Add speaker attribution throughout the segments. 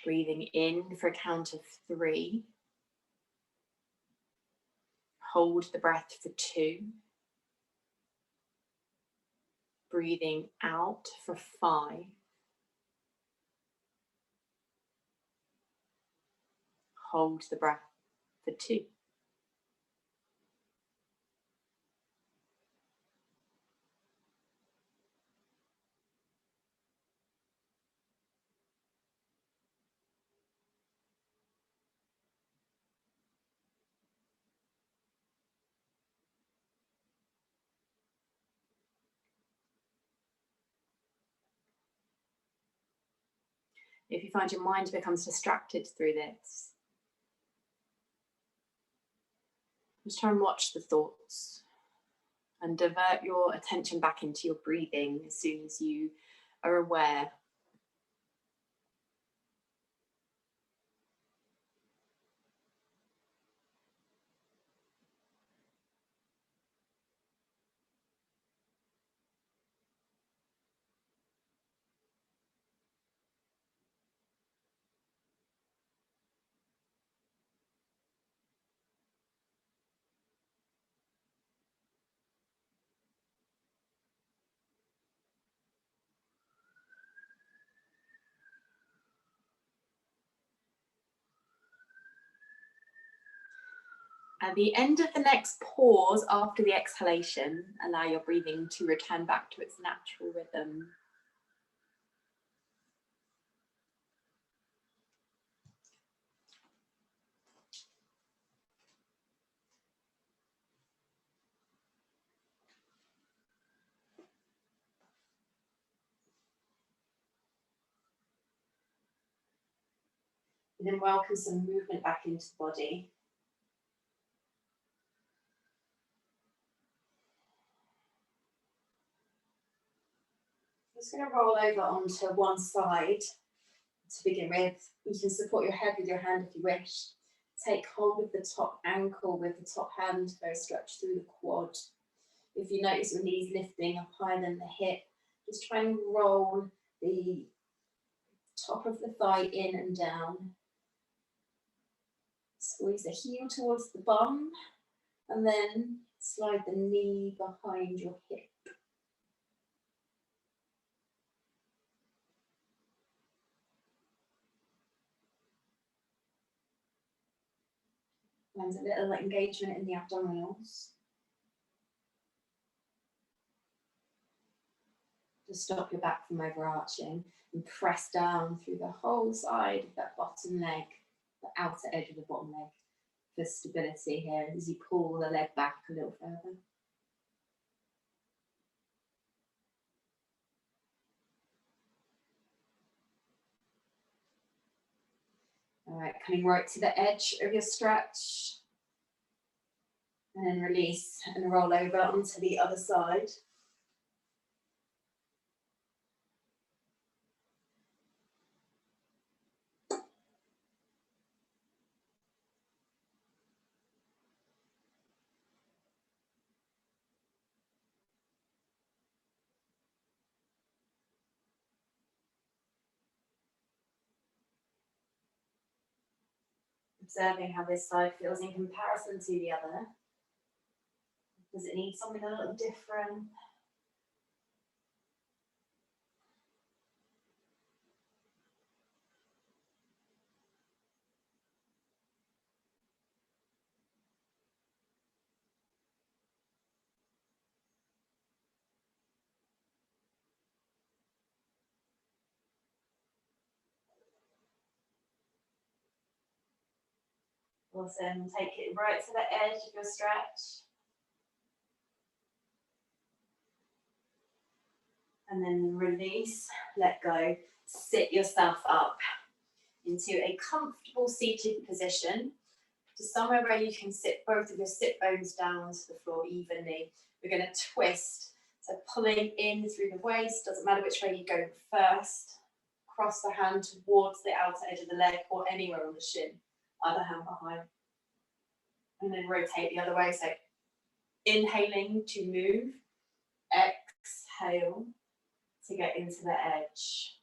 Speaker 1: Breathing in for a count of 3. Hold the breath for 2. Breathing out for 5. Hold the breath for 2. If you find your mind becomes distracted through this, just try and watch the thoughts and divert your attention back into your breathing as soon as you are aware. At the end of the next pause after the exhalation, allow your breathing to return back to its natural rhythm. And then welcome some movement back into the body. I'm just going to roll over onto one side to begin with. You can support your head with your hand if you wish. Take hold of the top ankle with the top hand, very stretched through the quad. If you notice your knees lifting up higher than the hip, just try and roll the top of the thigh in and down. Squeeze the heel towards the bum and then slide the knee behind your hip. There's a little engagement in the abdominals. Just stop your back from overarching and press down through the whole side of that bottom leg, the outer edge of the bottom leg, for stability here as you pull the leg back a little further. All right, coming right to the edge of your stretch. And then release and roll over onto the other side. Observing how this side feels in comparison to the other. Does it need something a little different? Awesome. Take it right to the edge of your stretch. And then release, let go. Sit yourself up into a comfortable seated position, to somewhere where you can sit both of your sit bones down to the floor evenly. We're going to twist, so pulling in through the waist, doesn't matter which way you go first. Cross the hand towards the outer edge of the leg or anywhere on the shin, other hand behind. And then rotate the other way, so inhaling to move, exhale to get into the edge.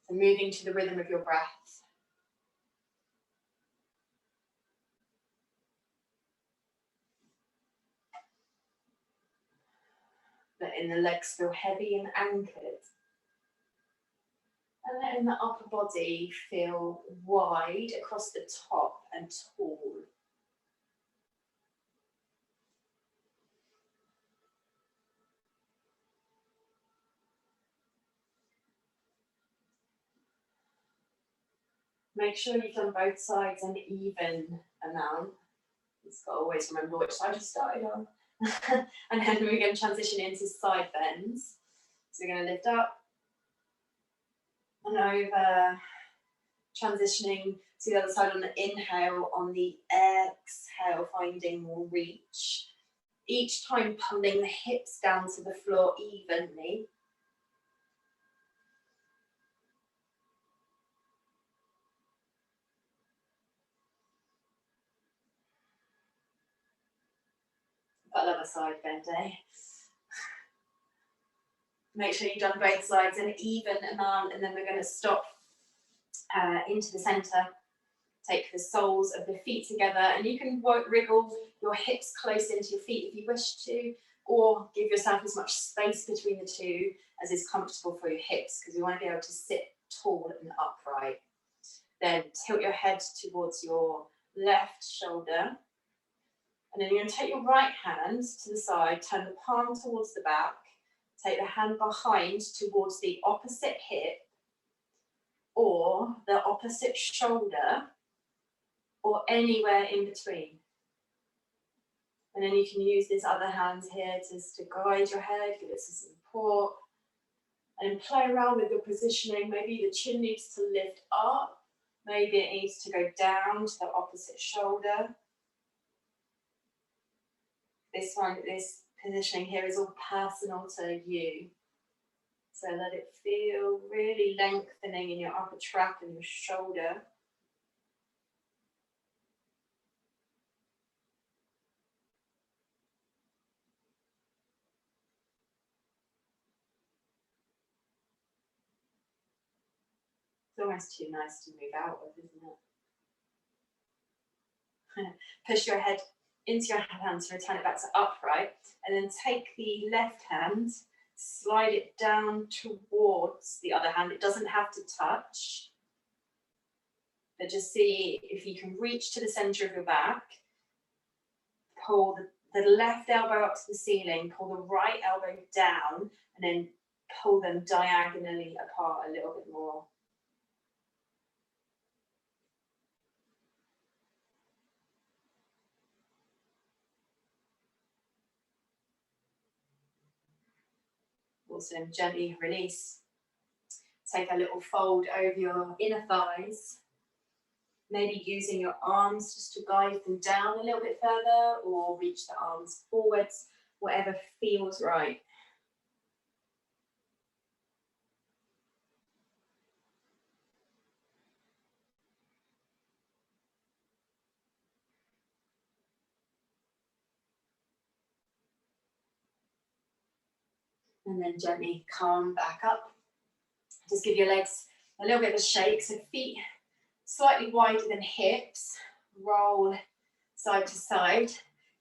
Speaker 1: So moving to the rhythm of your breath. letting the legs feel heavy and anchored. And letting the upper body feel wide across the top and tall. Make sure you've done both sides an even amount. You've got to always remember which side you started on. And then we're going to transition into side bends. So we're going to lift up and over, transitioning to the other side on the inhale, on the exhale, finding more reach. Each time pulling the hips down to the floor evenly. I love a side bend, eh? Make sure you've done both sides an even amount, and then we're going to stop into the centre. Take the soles of the feet together, and you can wriggle your hips close into your feet if you wish to, or give yourself as much space between the two as is comfortable for your hips, because you want to be able to sit tall and upright. Then tilt your head towards your left shoulder, and then you're going to take your right hand to the side, turn the palm towards the back, take the hand behind towards the opposite hip or the opposite shoulder, or anywhere in between. And then you can use this other hand here just to guide your head, give it some support, and play around with your positioning. Maybe the chin needs to lift up, maybe it needs to go down to the opposite shoulder. This positioning here is all personal to you. So let it feel really lengthening in your upper trap and your shoulder. It's almost too nice to move out of, isn't it? Push your head into your hands to return it back to upright, and then take the left hand, slide it down towards the other hand. It doesn't have to touch, but just see if you can reach to the center of your back. Pull the left elbow up to the ceiling, pull the right elbow down, and then pull them diagonally apart a little bit more. Awesome. Gently release. Take a little fold over your inner thighs. Maybe using your arms just to guide them down a little bit further, or reach the arms forwards, whatever feels right. And then gently come back up. Just give your legs a little bit of a shake. So feet slightly wider than hips. Roll side to side.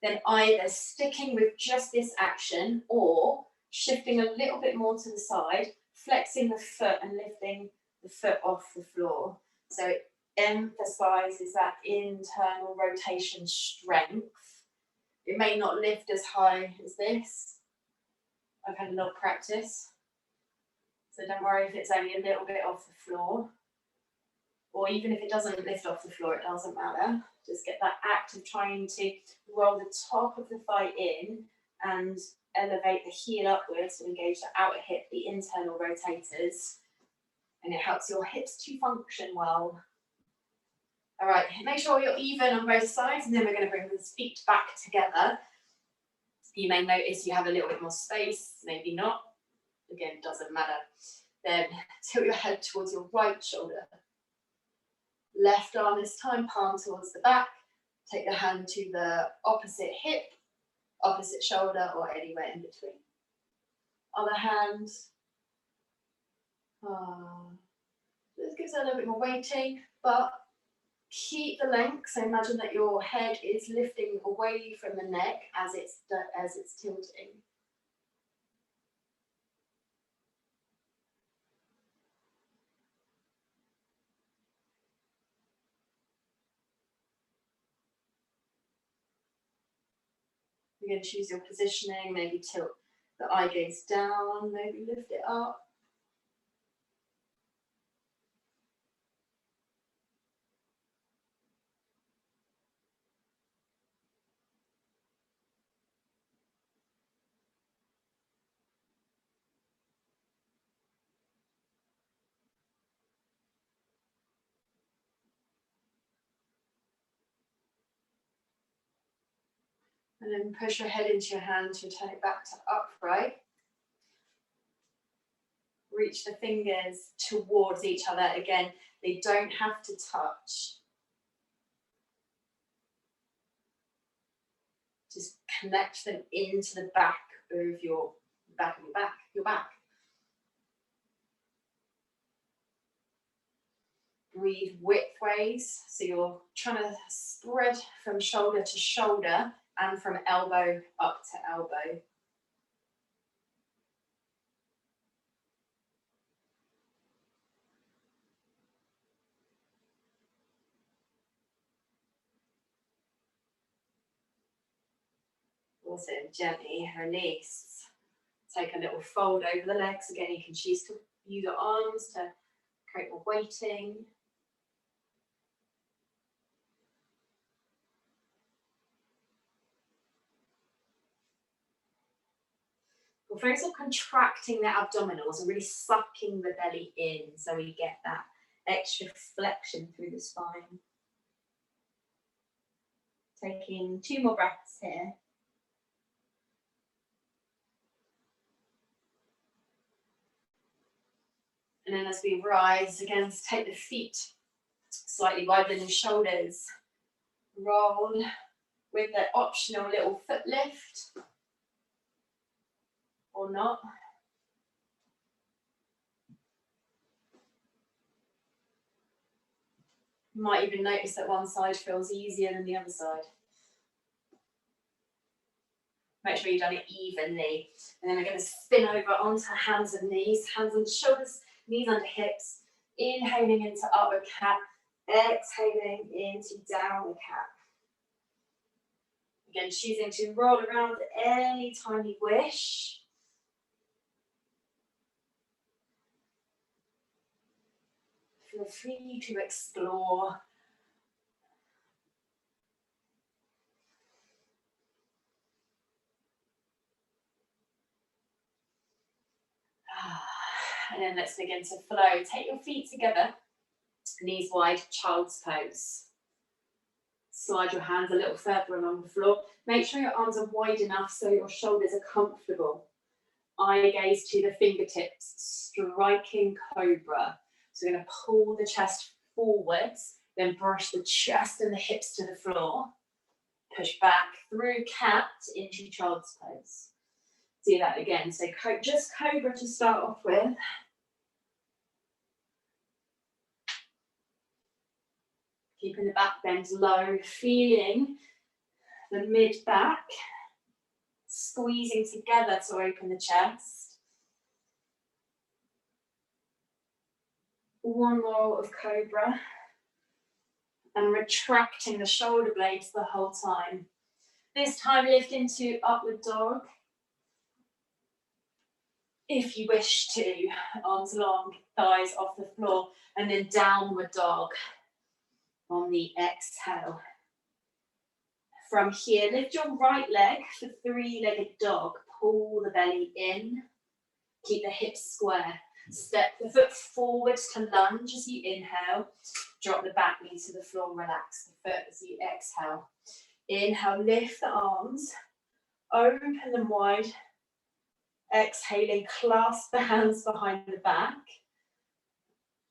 Speaker 1: Then either sticking with just this action or shifting a little bit more to the side, flexing the foot and lifting the foot off the floor. So it emphasizes that internal rotation strength. It may not lift as high as this. I've had a lot of practice, so don't worry if it's only a little bit off the floor, or even if it doesn't lift off the floor, it doesn't matter. Just get that act of trying to roll the top of the thigh in and elevate the heel upwards to engage the outer hip, the internal rotators, and it helps your hips to function well. All right, make sure you're even on both sides, and then we're going to bring the feet back together. You may notice you have a little bit more space, maybe not. Again, it doesn't matter. Then tilt your head towards your right shoulder. Left arm this time, palm towards the back. Take the hand to the opposite hip, opposite shoulder, or anywhere in between. Other hand. This gives it a little bit more weighting, but keep the length. So imagine that your head is lifting away from the neck as it's tilting. You're going to choose your positioning, maybe tilt the eye gaze down, maybe lift it up. And then push your head into your hand to turn it back to upright. Reach the fingers towards each other. Again, they don't have to touch. Just connect them into the back of your back. Breathe widthways, so you're trying to spread from shoulder to shoulder and from elbow up to elbow. Also gently release. Take a little fold over the legs. Again, you can choose to use your arms to create more weighting. We'll focus on contracting the abdominals and really sucking the belly in so we get that extra flexion through the spine. Taking 2 more breaths here. And then as we rise, again, take the feet slightly wider than the shoulders. Roll with the optional little foot lift. Or not. You might even notice that one side feels easier than the other side. Make sure you've done it evenly. And then we're going to spin over onto hands and knees, hands and shoulders, knees under hips. Inhaling into upward cat, exhaling into downward cat. Again, choosing to roll around any time you wish. Feel free to explore. And then let's begin to flow. Take your feet together, knees wide, child's pose. Slide your hands a little further along the floor. Make sure your arms are wide enough so your shoulders are comfortable. Eye gaze to the fingertips, striking cobra. So we're going to pull the chest forwards, then brush the chest and the hips to the floor. Push back through cat into child's pose. Do that again. So just cobra to start off with. Keeping the back bend low, feeling the mid-back, squeezing together to open the chest. One more of cobra. And retracting the shoulder blades the whole time. This time lift into upward dog. If you wish to, arms long, thighs off the floor, and then downward dog on the exhale. From here, lift your right leg for 3-legged dog. Pull the belly in. Keep the hips square. Step the foot forward to lunge as you inhale. Drop the back knee to the floor. Relax the foot as you exhale. Inhale, lift the arms. Open them wide. Exhaling, clasp the hands behind the back.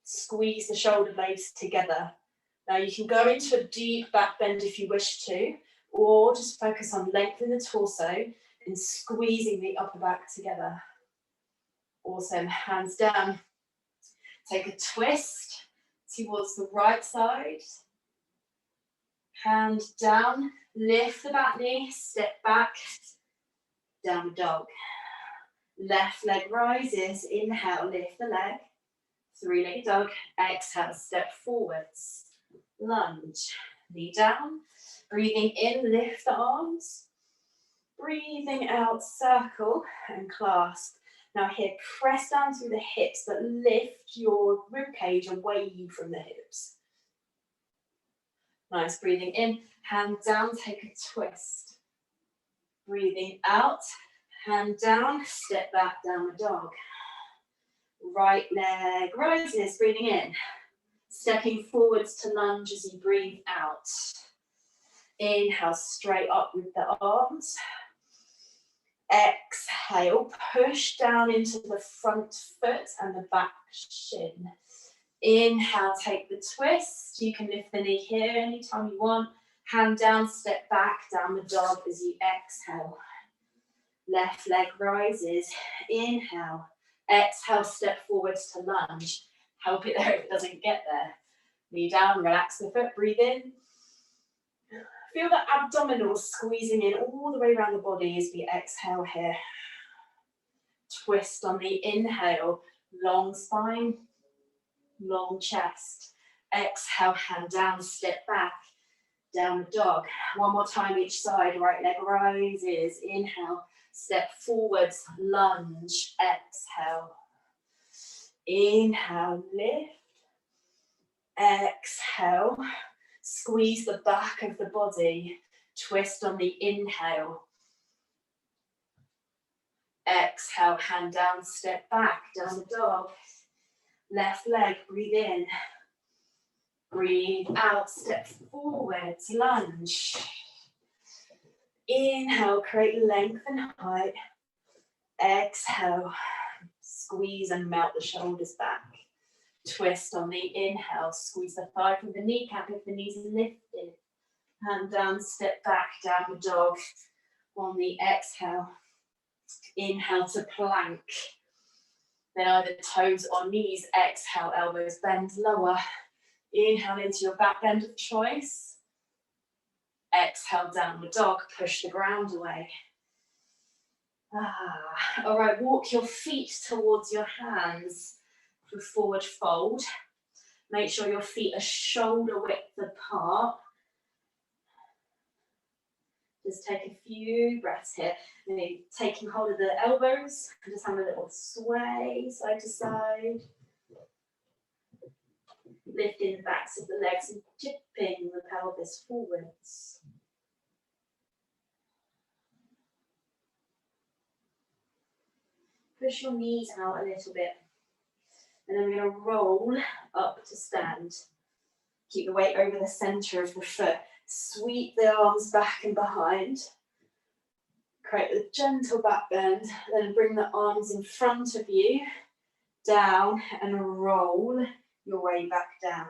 Speaker 1: Squeeze the shoulder blades together. Now you can go into a deep back bend if you wish to, or just focus on lengthening the torso and squeezing the upper back together. Awesome, hands down. Take a twist towards the right side. Hand down, lift the back knee, step back, downward dog. Left leg rises, inhale, lift the leg. 3-legged dog, exhale, step forwards. Lunge, knee down. Breathing in, lift the arms. Breathing out, circle and clasp. Now here, press down through the hips, but lift your ribcage away from the hips. Nice, breathing in, hand down, take a twist. Breathing out, hand down, step back, downward dog. Right leg rises, breathing in. Stepping forwards to lunge as you breathe out. Inhale, straight up with the arms. Exhale, push down into the front foot and the back shin. Inhale, take the twist. You can lift the knee here anytime you want. Hand down, step back, downward dog as you exhale. Left leg rises. Inhale. Exhale, step forwards to lunge. Help it there if it doesn't get there. Knee down, relax the foot, breathe in. Feel the abdominals squeezing in all the way around the body as we exhale here. Twist on the inhale, long spine, long chest. Exhale, hand down, step back, downward dog. One more time each side, right leg rises. Inhale, step forwards, lunge, exhale. Inhale, lift. Exhale. Squeeze the back of the body, twist on the inhale. Exhale, hand down, step back, down the dog. Left leg, breathe in. Breathe out, step forwards, lunge. Inhale, create length and height. Exhale, squeeze and melt the shoulders back. Twist on the inhale, squeeze the thigh from the kneecap if the knees are lifted. Hand down, step back, downward dog. On the exhale, inhale to plank. Then either toes or knees, exhale, elbows bend lower. Inhale into your back bend of choice. Exhale, downward dog, push the ground away. All right, walk your feet towards your hands. For forward fold. Make sure your feet are shoulder width apart. Just take a few breaths here. Maybe taking hold of the elbows, just have a little sway side to side. Lifting the backs of the legs and tipping the pelvis forwards. Push your knees out a little bit. And then we're going to roll up to stand. Keep the weight over the center of the foot. Sweep the arms back and behind. Create a gentle back bend. Then bring the arms in front of you. Down and roll your way back down.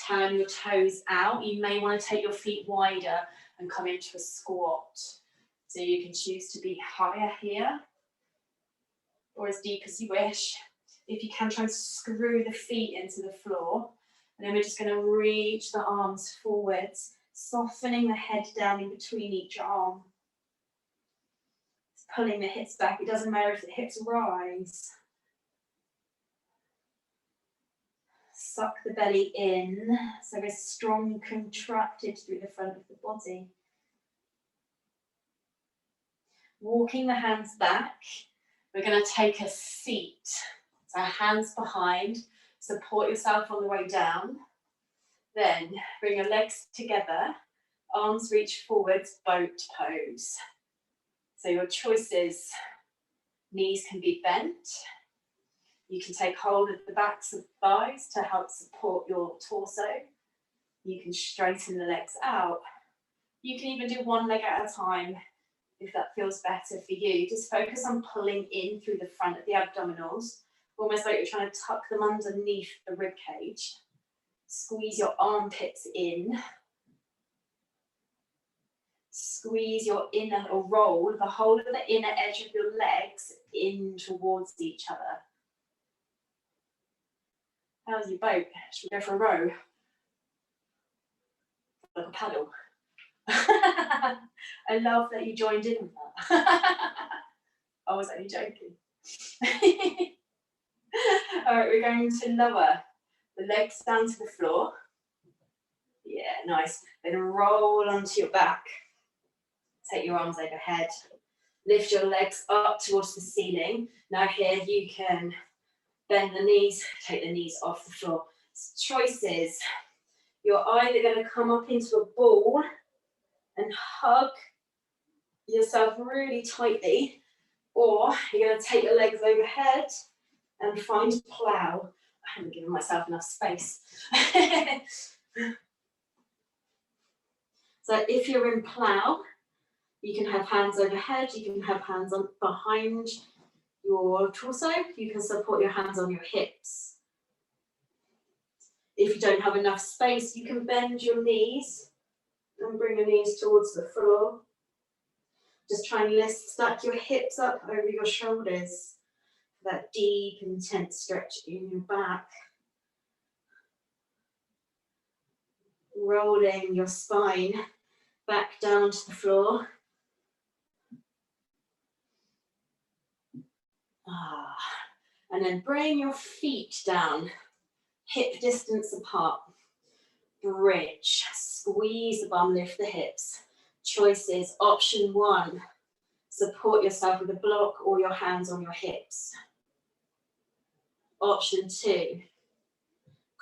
Speaker 1: Turn your toes out. You may want to take your feet wider and come into a squat. So you can choose to be higher here or as deep as you wish. If you can, try and screw the feet into the floor. And then we're just going to reach the arms forwards, softening the head down in between each arm. Just pulling the hips back. It doesn't matter if the hips rise. Suck the belly in, so we're strong, contracted through the front of the body. Walking the hands back, we're going to take a seat. So hands behind, support yourself on the way down. Then bring your legs together, arms reach forwards, boat pose. So your choices, knees can be bent. You can take hold of the backs of the thighs to help support your torso. You can straighten the legs out. You can even do one leg at a time if that feels better for you. Just focus on pulling in through the front of the abdominals. Almost like you're trying to tuck them underneath the rib cage. Squeeze your armpits in. Squeeze your inner, or roll the whole of the inner edge of your legs in towards each other. How's your boat? Should we go for a row? Like a paddle. I love that you joined in with that. I was only joking. All right, we're going to lower the legs down to the floor. Yeah, nice. Then roll onto your back. Take your arms overhead. Lift your legs up towards the ceiling. Now here you can bend the knees, take the knees off the floor. Choices. You're either going to come up into a ball and hug yourself really tightly, or you're going to take your legs overhead and find plow. I haven't given myself enough space. So if you're in plow, you can have hands overhead, you can have hands on behind your torso, you can support your hands on your hips. If you don't have enough space, you can bend your knees and bring your knees towards the floor. Just try and stack your hips up over your shoulders for that deep, intense stretch in your back. Rolling your spine back down to the floor. And then bring your feet down, hip distance apart. Bridge, squeeze the bum, lift the hips. Choices, option 1, support yourself with a block or your hands on your hips. Option 2,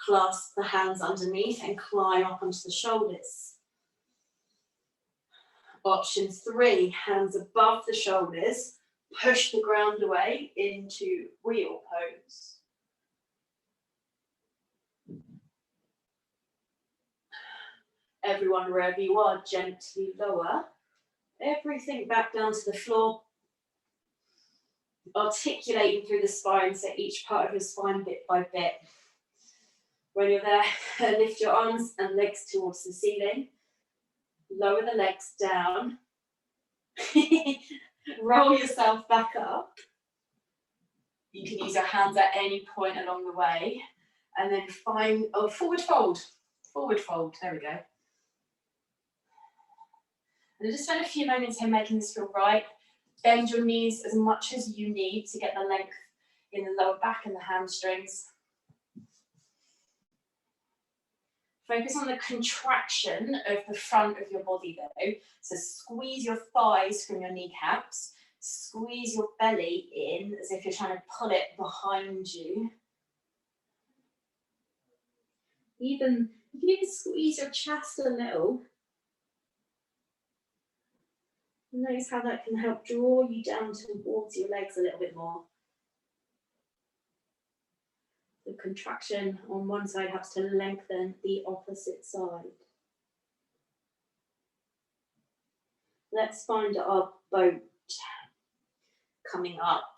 Speaker 1: clasp the hands underneath and climb up onto the shoulders. Option 3, hands above the shoulders, push the ground away into wheel pose. Everyone, wherever you are, gently lower everything back down to the floor, articulating through the spine, so each part of your spine bit by bit. When you're there, lift your arms and legs towards the ceiling, lower the legs down, roll yourself back up. You can use your hands at any point along the way, and then find, forward fold, there we go. And just spend a few moments here making this feel right. Bend your knees as much as you need to get the length in the lower back and the hamstrings. Focus on the contraction of the front of your body though. So squeeze your thighs from your kneecaps. Squeeze your belly in as if you're trying to pull it behind you. You can even squeeze your chest a little. Notice how that can help draw you down towards your legs a little bit more. The contraction on one side helps to lengthen the opposite side. Let's find our boat. Coming up,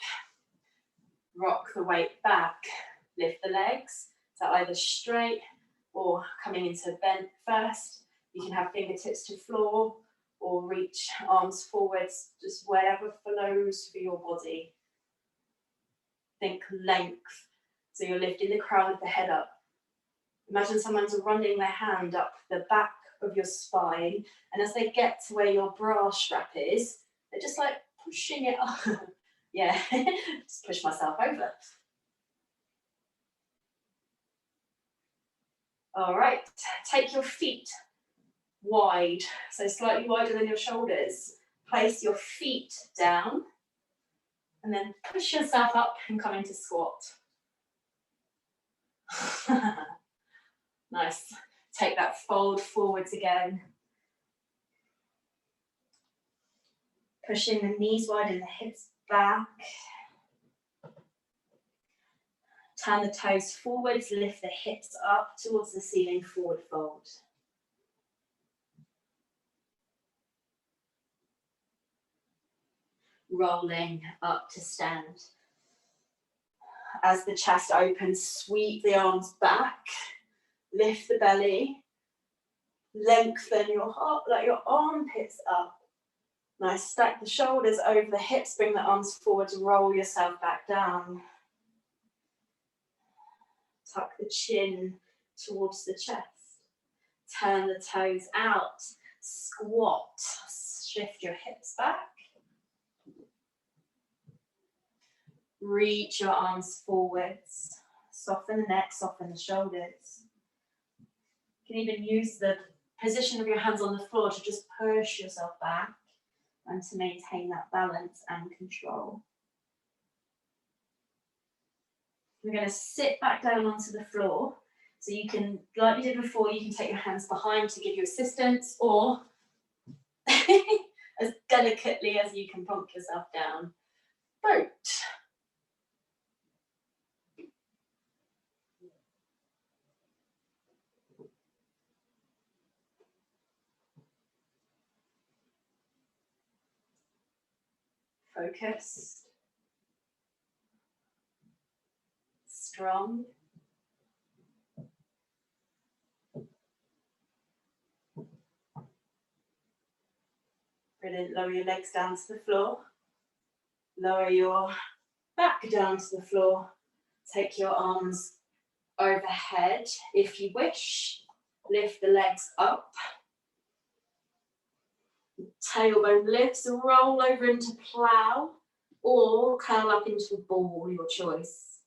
Speaker 1: rock the weight back, lift the legs, so either straight or coming into bend first. You can have fingertips to floor or reach arms forwards, just whatever flows for your body. Think length, so you're lifting the crown of the head up. Imagine someone's running their hand up the back of your spine, and as they get to where your bra strap is, they're just like pushing it up. Yeah, just push myself over. All right, take your feet wide, so slightly wider than your shoulders. Place your feet down and then push yourself up and come into squat. Nice. Take that fold forwards again. Pushing the knees wide and the hips back. Turn the toes forwards, lift the hips up towards the ceiling, forward fold. Rolling up to stand. As the chest opens, sweep the arms back, lift the belly, lengthen your heart, like your armpits up. Nice, stack the shoulders over the hips, bring the arms forward, roll yourself back down. Tuck the chin towards the chest. Turn the toes out, squat, shift your hips back. Reach your arms forwards, soften the neck, soften the shoulders. You can even use the position of your hands on the floor to just push yourself back. and to maintain that balance and control. We're going to sit back down onto the floor. So you can, like we did before, you can take your hands behind to give you assistance, or as delicately as you can plonk yourself down. Boat. Focused. Strong. Brilliant. Lower your legs down to the floor. Lower your back down to the floor. Take your arms overhead if you wish. Lift the legs up. Tailbone lifts and roll over into plow, or curl up into a ball, your choice.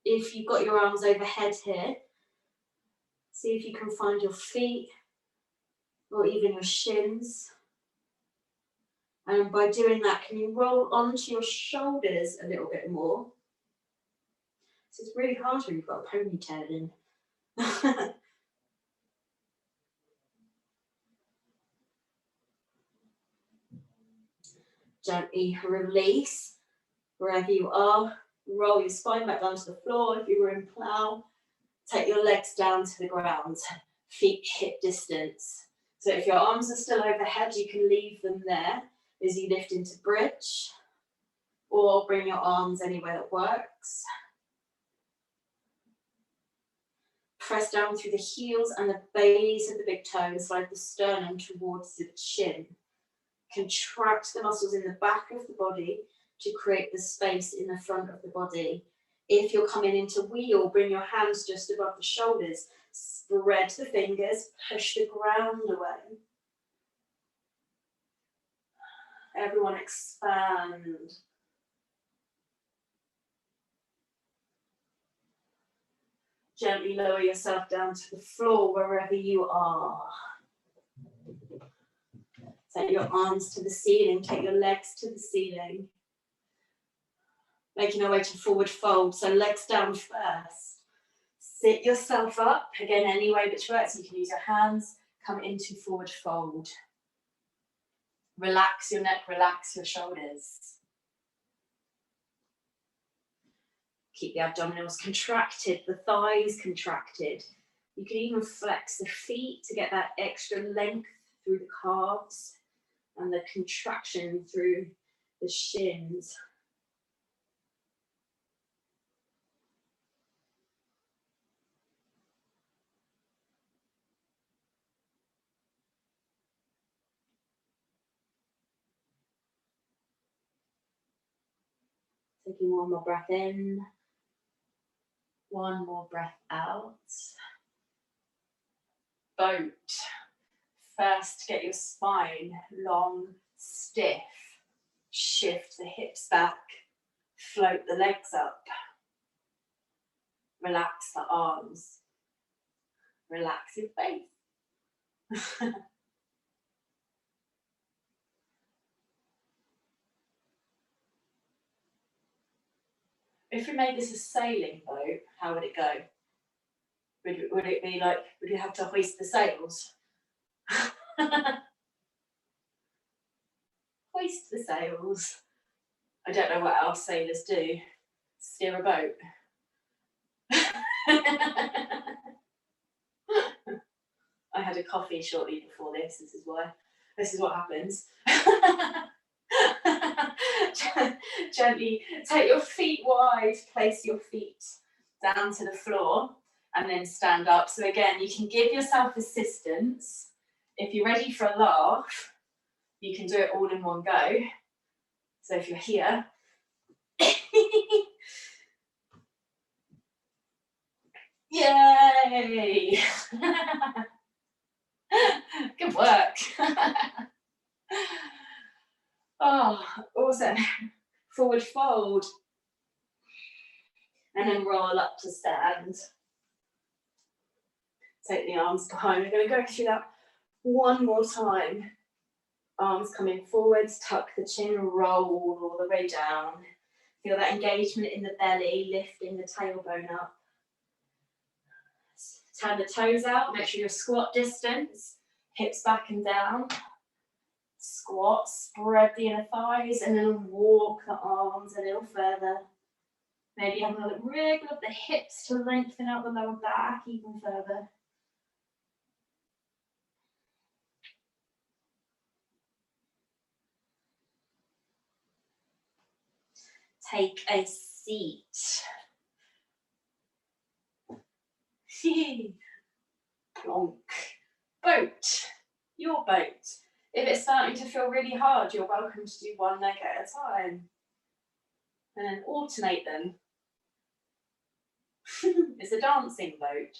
Speaker 1: If you've got your arms overhead here, see if you can find your feet or even your shins. And by doing that, can you roll onto your shoulders a little bit more? So it's really hard when you've got a ponytail in. Gently release wherever you are. Roll your spine back down to the floor. If you were in plow, take your legs down to the ground, feet hip distance. So if your arms are still overhead, you can leave them there as you lift into bridge, or bring your arms anywhere that works. Press down through the heels and the base of the big toe and slide the sternum towards the chin. Contract the muscles in the back of the body to create the space in the front of the body. If you're coming into wheel, bring your hands just above the shoulders. Spread the fingers, push the ground away. Everyone expand. Gently lower yourself down to the floor wherever you are. Take your arms to the ceiling, take your legs to the ceiling. Making our way to forward fold, so legs down first. Sit yourself up, again, any way which works. You can use your hands, come into forward fold. Relax your neck, relax your shoulders. Keep the abdominals contracted, the thighs contracted. You can even flex the feet to get that extra length through the calves and the contraction through the shins. Taking one more breath in, one more breath out. Boat. First, get your spine long, stiff. Shift the hips back, float the legs up. Relax the arms. Relax your face. If we made this a sailing boat, how would it go? Would it be like, would you have to hoist the sails? Hoist the sails. I don't know what else sailors do. Steer a boat. I had a coffee shortly before this. This is what happens. Gently take your feet wide, place your feet down to the floor, and then stand up. So again, you can give yourself assistance. If you're ready for a laugh, you can do it all in one go. So if you're here, yay! Good work. Oh, awesome. Forward fold. And then roll up to stand. Take the arms behind. We're going to go through that one more time. Arms coming forwards, tuck the chin, roll all the way down. Feel that engagement in the belly, lifting the tailbone up. Turn the toes out, make sure you're squat distance, hips back and down. Squat, spread the inner thighs, and then walk the arms a little further. Maybe have a little wriggle of the hips to lengthen out the lower back even further. Take a seat. Plonk. Boat. Your boat. If it's starting to feel really hard, you're welcome to do one leg at a time. And then alternate them. It's a dancing boat.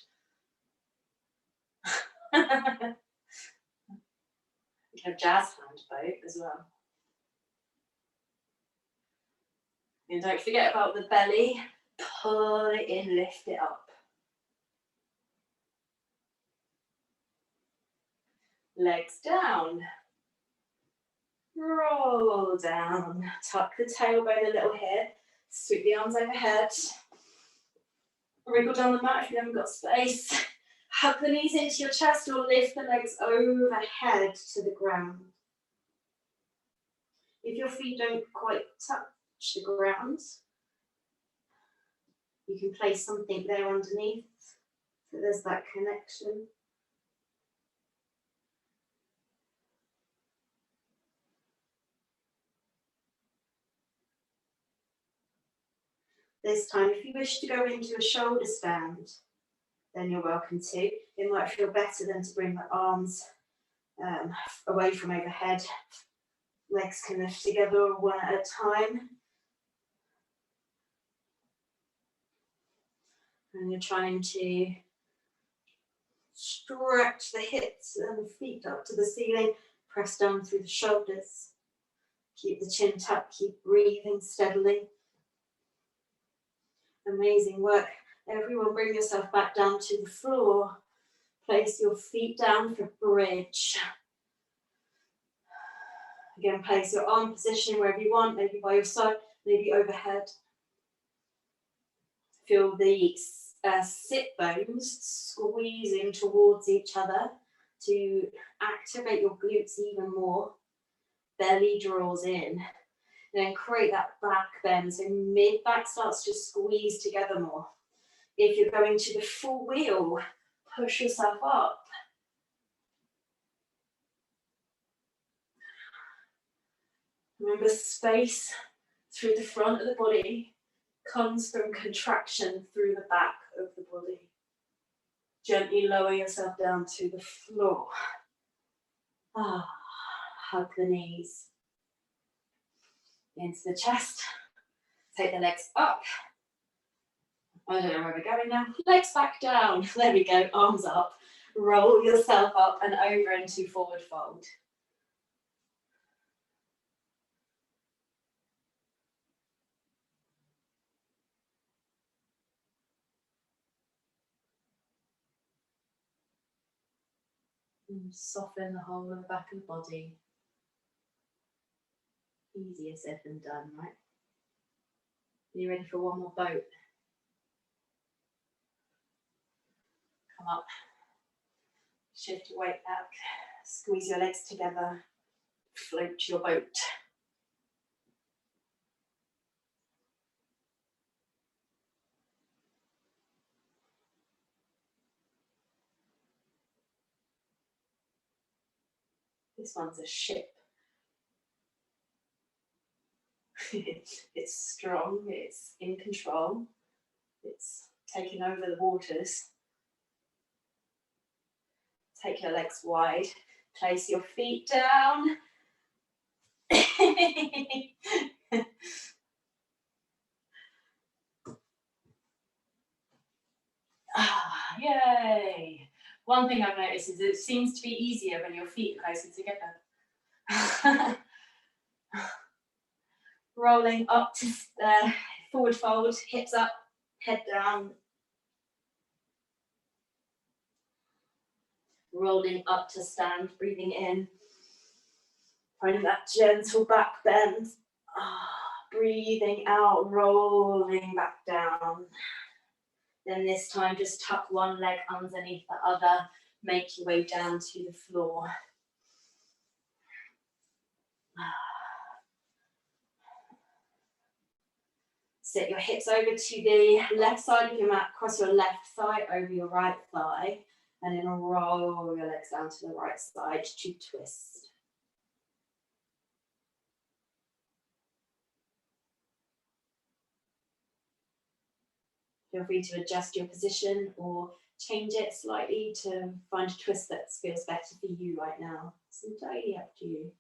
Speaker 1: You can have jazz hand boat as well. And don't forget about the belly. Pull it in, lift it up. Legs down. Roll down. Tuck the tailbone a little here. Sweep the arms overhead. Wriggle down the mat if you haven't got space. Hug the knees into your chest or lift the legs overhead to the ground. If your feet don't quite touch the ground, you can place something there underneath so there's that connection. This time, if you wish to go into a shoulder stand, then you're welcome to. It might feel better than to bring the arms away from overhead. Legs can lift together one at a time. And you're trying to stretch the hips and the feet up to the ceiling. Press down through the shoulders. Keep the chin tucked, keep breathing steadily. Amazing work. Everyone bring yourself back down to the floor. Place your feet down for bridge. Again, place your arm position wherever you want, maybe by your side, maybe overhead. Feel the sit bones squeezing towards each other to activate your glutes even more. Belly draws in. Then create that back bend, so mid-back starts to squeeze together more. If you're going to the full wheel, push yourself up. Remember, space through the front of the body comes from contraction through the back of the body. Gently lower yourself down to the floor. Hug the knees into the chest. Take the legs up. I don't know where we're going now. Legs back down. There we go. Arms up. Roll yourself up and over into forward fold. And soften the whole of the back of the body. Easier said than done, right? Are you ready for one more boat? Come up. Shift your weight back. Squeeze your legs together. Float your boat. This one's a ship. It's strong, it's in control, it's taking over the waters. Take your legs wide, place your feet down. Yay! One thing I've noticed is it seems to be easier when your feet are closer together. Rolling up to forward fold, hips up, head down. Rolling up to stand, breathing in. Finding that gentle back bend. Breathing out, rolling back down. Then this time just tuck one leg underneath the other. Make your way down to the floor. Sit your hips over to the left side of your mat, cross your left thigh over your right thigh, and then roll your legs down to the right side to twist. Feel free to adjust your position or change it slightly to find a twist that feels better for you right now. It's entirely up to you.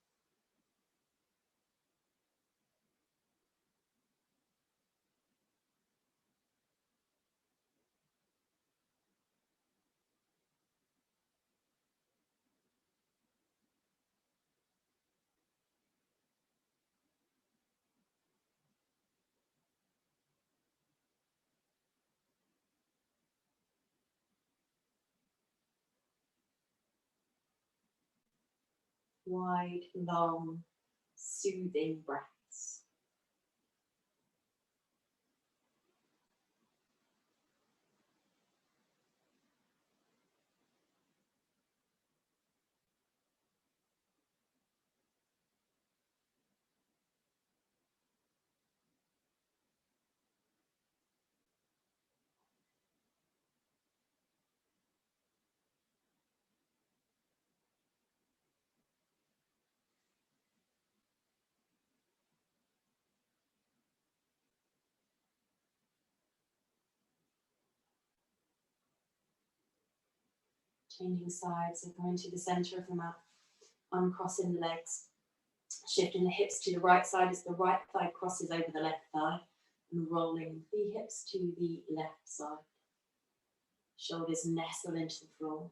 Speaker 1: Wide, long, soothing breaths. Changing sides, so going to the center of the mat, uncrossing the legs, shifting the hips to the right side as the right thigh crosses over the left thigh, and rolling the hips to the left side. Shoulders nestle into the floor.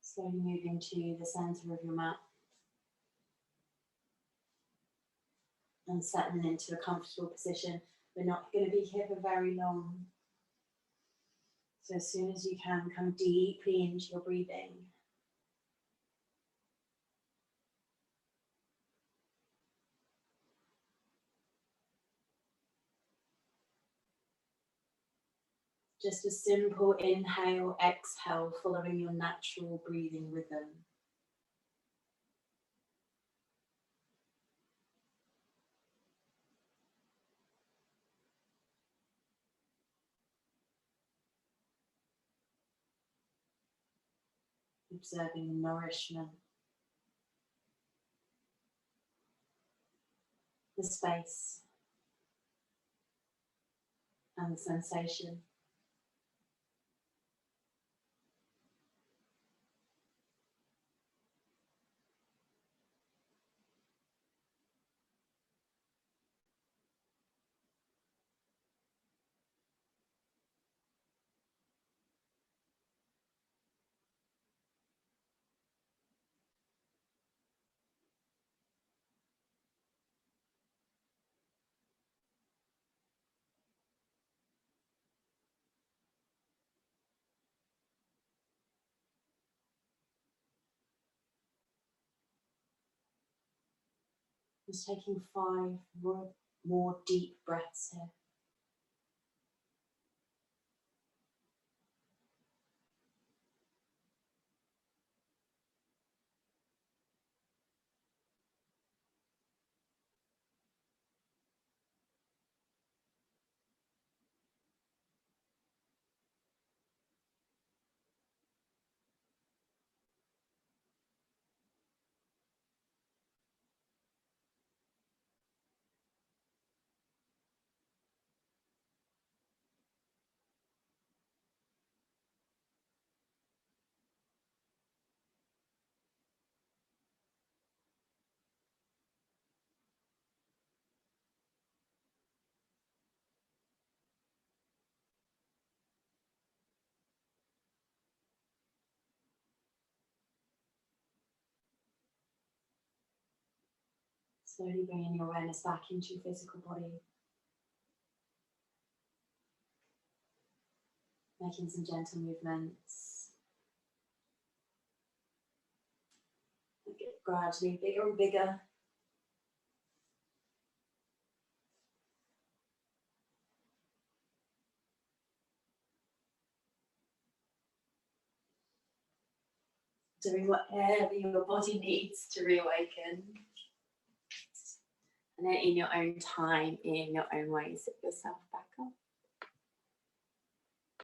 Speaker 1: Slowly moving to the center of your mat and settling into a comfortable position. We're not going to be here for very long. So as soon as you can, come deeply into your breathing. Just a simple inhale, exhale, following your natural breathing rhythm. Observing nourishment, the space, and the sensation. Just taking 5 more deep breaths here. Slowly bringing your awareness back into your physical body. Making some gentle movements. Get gradually bigger and bigger. Doing whatever your body needs to reawaken. And then in your own time, in your own way, sit yourself back